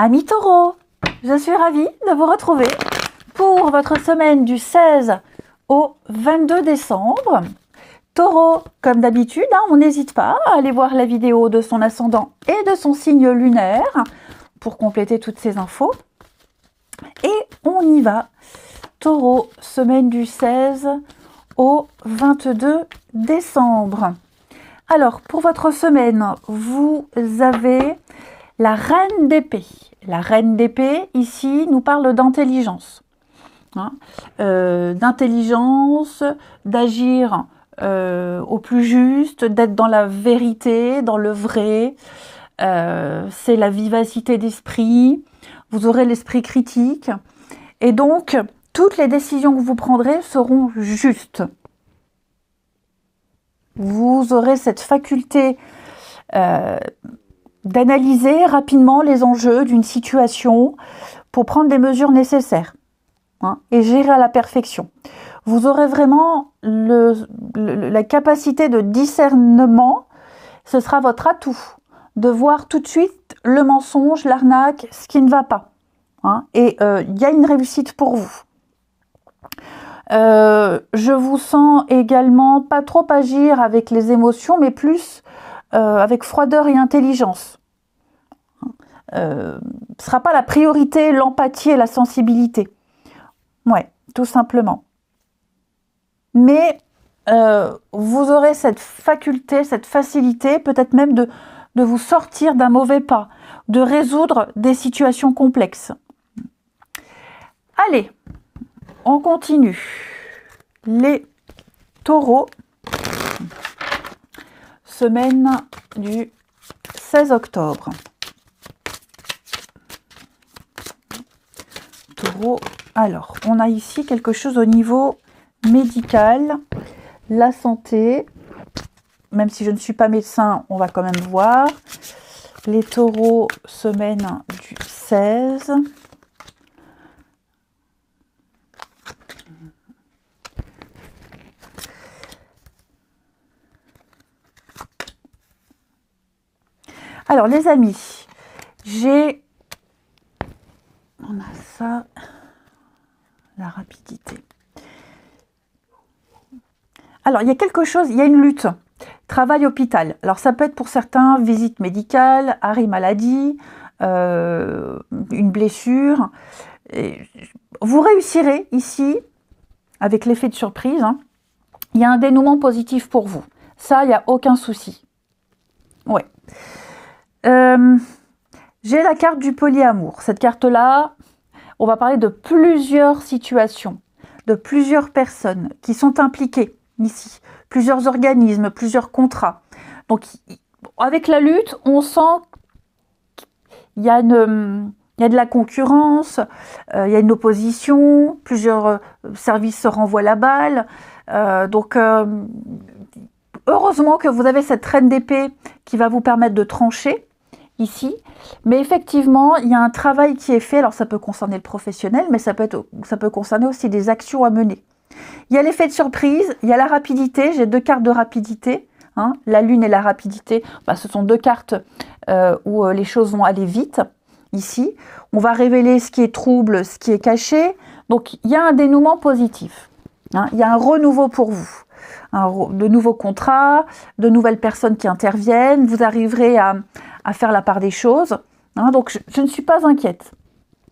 Amis Taureau, je suis ravie de vous retrouver pour votre semaine du 16 au 22 décembre. Taureau, comme d'habitude, on n'hésite pas à aller voir la vidéo de son ascendant et de son signe lunaire pour compléter toutes ces infos. Et on y va. Taureau, semaine du 16 au 22 décembre. Alors, pour votre semaine, vous avez la reine d'épée. La reine d'épée, ici, nous parle d'intelligence. D'intelligence, d'agir au plus juste, d'être dans la vérité, dans le vrai. C'est la vivacité d'esprit. Vous aurez l'esprit critique. Et donc, toutes les décisions que vous prendrez seront justes. Vous aurez cette faculté d'analyser rapidement les enjeux d'une situation pour prendre les mesures nécessaires et gérer à la perfection. Vous aurez vraiment la capacité de discernement, ce sera votre atout, de voir tout de suite le mensonge, l'arnaque, ce qui ne va pas. Et il y a une réussite pour vous. Je vous sens également pas trop agir avec les émotions, mais plus avec froideur et intelligence. Ce sera pas la priorité, l'empathie et la sensibilité. Ouais, tout simplement. Mais vous aurez cette faculté, cette facilité, peut-être même de vous sortir d'un mauvais pas, de résoudre des situations complexes. Allez, on continue. Les taureaux, semaine du 16 octobre. Taureau, alors, on a ici quelque chose au niveau médical, la santé, même si je ne suis pas médecin, on va quand même voir. Les taureaux, semaine du 16. Alors les amis, on a ça, la rapidité. Alors il y a quelque chose, il y a une lutte, travail hôpital. Alors ça peut être pour certains visite médicale, arrêt maladie, une blessure. Et vous réussirez ici avec l'effet de surprise. Il y a un dénouement positif pour vous. Ça, il n'y a aucun souci. Ouais. J'ai la carte du polyamour. Cette carte-là, on va parler de plusieurs situations, de plusieurs personnes qui sont impliquées ici, plusieurs organismes, plusieurs contrats. Donc, avec la lutte, on sent qu'il y a de la concurrence, il y a une opposition, plusieurs services se renvoient la balle. Heureusement que vous avez cette reine d'épée qui va vous permettre de trancher ici, mais effectivement, il y a un travail qui est fait. Alors, ça peut concerner le professionnel, mais ça peut concerner aussi des actions à mener. Il y a l'effet de surprise, il y a la rapidité. J'ai deux cartes de rapidité, la lune et la rapidité. Ce sont deux cartes où les choses vont aller vite. Ici, on va révéler ce qui est trouble, ce qui est caché. Donc, il y a un dénouement positif. Il y a un renouveau pour vous. De nouveaux contrats, de nouvelles personnes qui interviennent. Vous arriverez à faire la part des choses. Donc, je ne suis pas inquiète.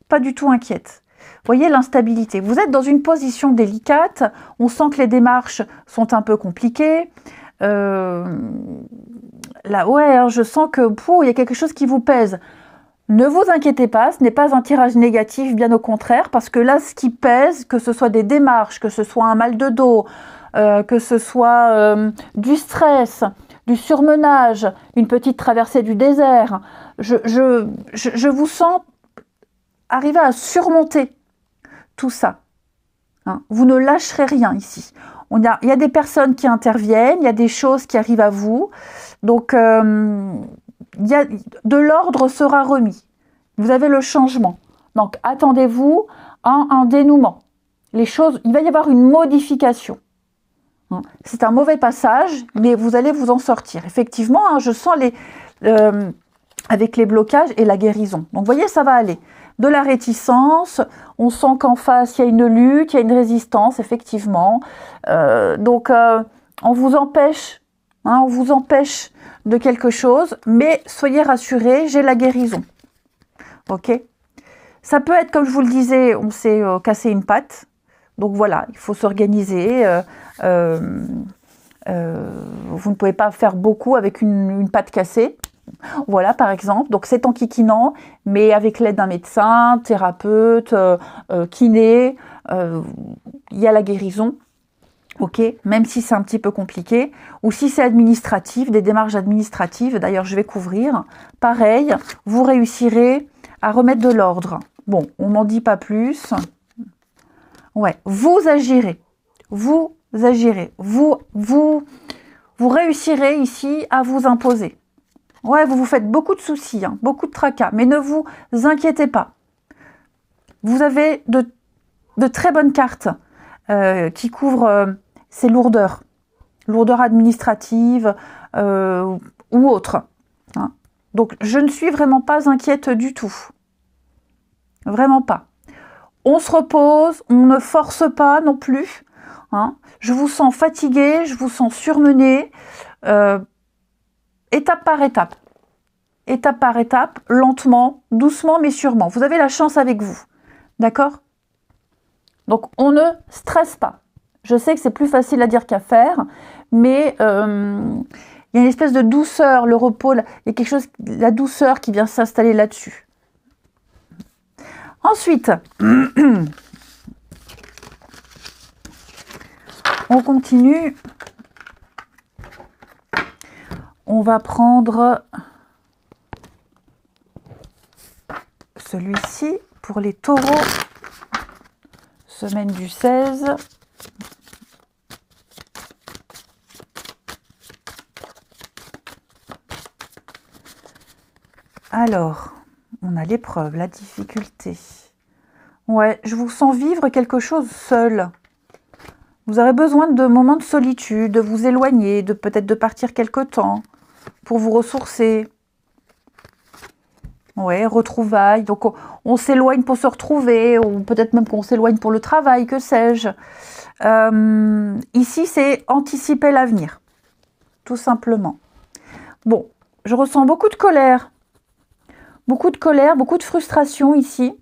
Pas du tout inquiète. Vous voyez l'instabilité. Vous êtes dans une position délicate. On sent que les démarches sont un peu compliquées. Je sens que il y a quelque chose qui vous pèse. Ne vous inquiétez pas, ce n'est pas un tirage négatif, bien au contraire, parce que là, ce qui pèse, que ce soit des démarches, que ce soit un mal de dos, que ce soit du stress, du surmenage, une petite traversée du désert, je vous sens arriver à surmonter tout ça. Vous ne lâcherez rien ici. Il y a des personnes qui interviennent, il y a des choses qui arrivent à vous. Donc, de l'ordre sera remis. Vous avez le changement. Donc, attendez-vous à un dénouement. Il va y avoir une modification. C'est un mauvais passage, mais vous allez vous en sortir. Effectivement, je sens avec les blocages et la guérison. Donc, vous voyez, ça va aller. De la réticence, on sent qu'en face, il y a une lutte, il y a une résistance, effectivement. On vous empêche, on vous empêche de quelque chose, mais soyez rassurés, j'ai la guérison. Ok ? Ça peut être, comme je vous le disais, on s'est cassé une patte. Donc voilà, il faut s'organiser. Vous ne pouvez pas faire beaucoup avec une patte cassée. Voilà, par exemple. Donc c'est enquiquinant, mais avec l'aide d'un médecin, thérapeute, kiné, il y a la guérison. Ok, même si c'est un petit peu compliqué, ou si c'est administratif, des démarches administratives, d'ailleurs je vais couvrir, pareil, vous réussirez à remettre de l'ordre. Bon, on m'en dit pas plus. Ouais, vous agirez, vous réussirez ici à vous imposer. Ouais, vous vous faites beaucoup de soucis, beaucoup de tracas, mais ne vous inquiétez pas. Vous avez de très bonnes cartes qui couvrent ces lourdeurs administratives ou autres. Hein. Donc, je ne suis vraiment pas inquiète du tout. Vraiment pas. On se repose, on ne force pas non plus. Hein. Je vous sens fatigué, je vous sens surmené. Étape par étape. Étape par étape, lentement, doucement, mais sûrement. Vous avez la chance avec vous. D'accord ? Donc, on ne stresse pas. Je sais que c'est plus facile à dire qu'à faire, mais il y a une espèce de douceur, le repos, il y a quelque chose, la douceur qui vient s'installer là-dessus. Ensuite, on continue. On va prendre celui-ci pour les taureaux. Semaine du 16. Alors, on a l'épreuve, la difficulté. Ouais, je vous sens vivre quelque chose seul. Vous aurez besoin de moments de solitude, de vous éloigner, peut-être de partir quelque temps pour vous ressourcer. Ouais, retrouvailles. Donc, on s'éloigne pour se retrouver, ou peut-être même qu'on s'éloigne pour le travail, que sais-je. Ici, c'est anticiper l'avenir, tout simplement. Bon, je ressens beaucoup de colère, beaucoup de frustration ici,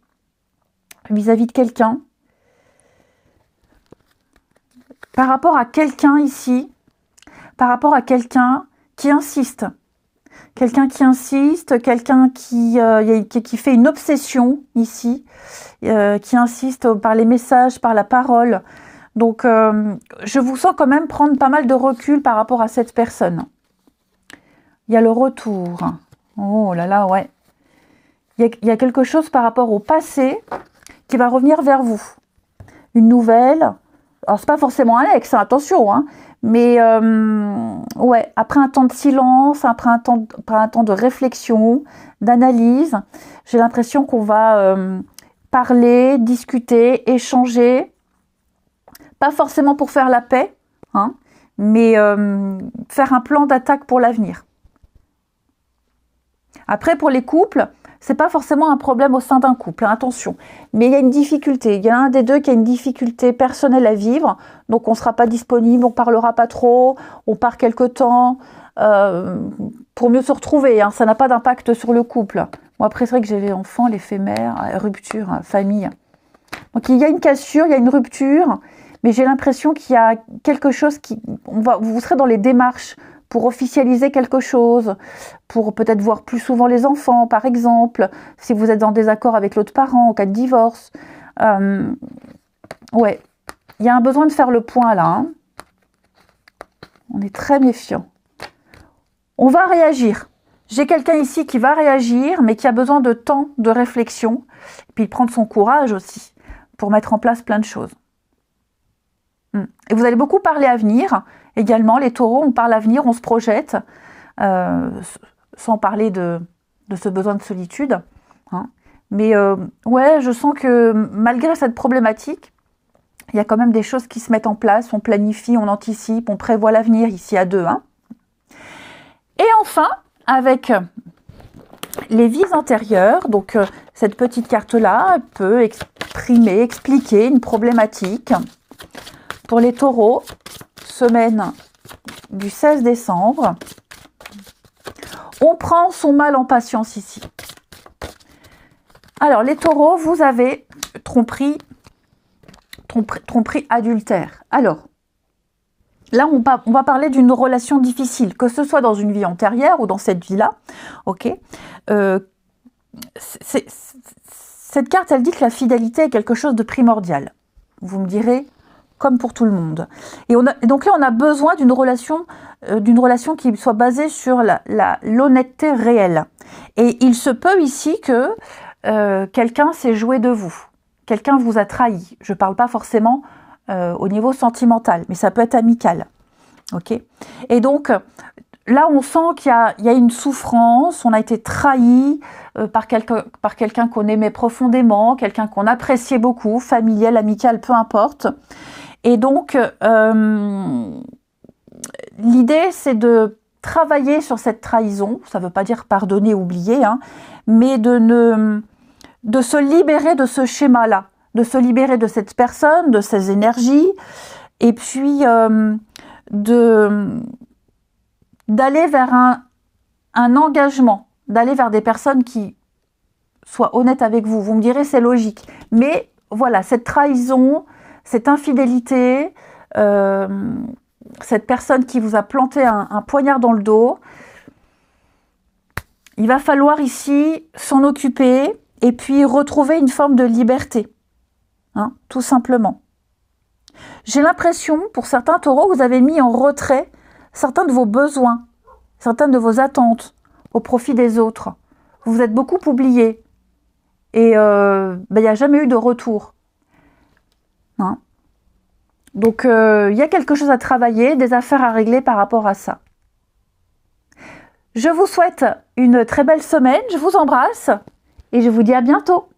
vis-à-vis de quelqu'un. Par rapport à quelqu'un ici, par rapport à quelqu'un qui insiste. Quelqu'un qui insiste, quelqu'un qui fait une obsession ici, qui insiste par les messages, par la parole. Donc, je vous sens quand même prendre pas mal de recul par rapport à cette personne. Il y a le retour. Oh là là, ouais. Il y a quelque chose par rapport au passé qui va revenir vers vous. Une nouvelle. Alors, c'est pas forcément un ex, attention, hein. Mais ouais, après un temps de silence, après un temps de réflexion, d'analyse, j'ai l'impression qu'on va parler, discuter, échanger, pas forcément pour faire la paix, hein, mais faire un plan d'attaque pour l'avenir. Après, pour les couples, c'est pas forcément un problème au sein d'un couple, hein, attention. Mais il y a une difficulté, il y a un des deux qui a une difficulté personnelle à vivre, donc on ne sera pas disponible, on parlera pas trop, on part quelque temps, pour mieux se retrouver, hein, ça n'a pas d'impact sur le couple. Bon, après, c'est vrai que j'ai les enfants, l'éphémère, rupture, famille. Donc il y a une cassure, il y a une rupture, mais j'ai l'impression qu'il y a quelque chose vous serez dans les démarches pour officialiser quelque chose, pour peut-être voir plus souvent les enfants, par exemple, si vous êtes en désaccord avec l'autre parent, en cas de divorce. Ouais, il y a un besoin de faire le point là. Hein. On est très méfiant. On va réagir. J'ai quelqu'un ici qui va réagir, mais qui a besoin de temps de réflexion, et puis prendre son courage aussi, pour mettre en place plein de choses. Et vous allez beaucoup parler avenir. Également, les taureaux, on parle avenir, on se projette, sans parler de ce besoin de solitude. Hein. Mais ouais, je sens que malgré cette problématique, il y a quand même des choses qui se mettent en place, on planifie, on anticipe, on prévoit l'avenir ici à deux. Hein. Et enfin, avec les vies antérieures, donc cette petite carte-là peut exprimer, expliquer une problématique. Pour les taureaux, semaine du 16 décembre, on prend son mal en patience ici. Alors les taureaux, vous avez tromperie adultère. Alors, là, on va parler d'une relation difficile, que ce soit dans une vie antérieure ou dans cette vie-là. Ok. Cette carte, elle dit que la fidélité est quelque chose de primordial. Vous me direz, comme pour tout le monde. Et donc là, on a besoin d'une relation qui soit basée sur l'honnêteté réelle. Et il se peut ici que quelqu'un s'est joué de vous. Quelqu'un vous a trahi. Je ne parle pas forcément au niveau sentimental, mais ça peut être amical. Ok. Et donc, là, on sent qu'il y a une souffrance, on a été trahi par quelqu'un qu'on aimait profondément, quelqu'un qu'on appréciait beaucoup, familial, amical, peu importe. Et donc, l'idée, c'est de travailler sur cette trahison. Ça ne veut pas dire pardonner, oublier, hein, mais de se libérer de ce schéma-là, de se libérer de cette personne, de ses énergies, et puis d'aller vers un engagement, d'aller vers des personnes qui soient honnêtes avec vous. Vous me direz, c'est logique. Mais voilà, cette trahison, cette infidélité, cette personne qui vous a planté un poignard dans le dos, il va falloir ici s'en occuper et puis retrouver une forme de liberté, hein, tout simplement. J'ai l'impression, pour certains taureaux, vous avez mis en retrait certains de vos besoins, certaines de vos attentes au profit des autres. Vous vous êtes beaucoup oublié et il n'y a jamais eu de retour. Hein. Donc, il y a quelque chose à travailler, des affaires à régler par rapport à ça. Je vous souhaite une très belle semaine, je vous embrasse et je vous dis à bientôt.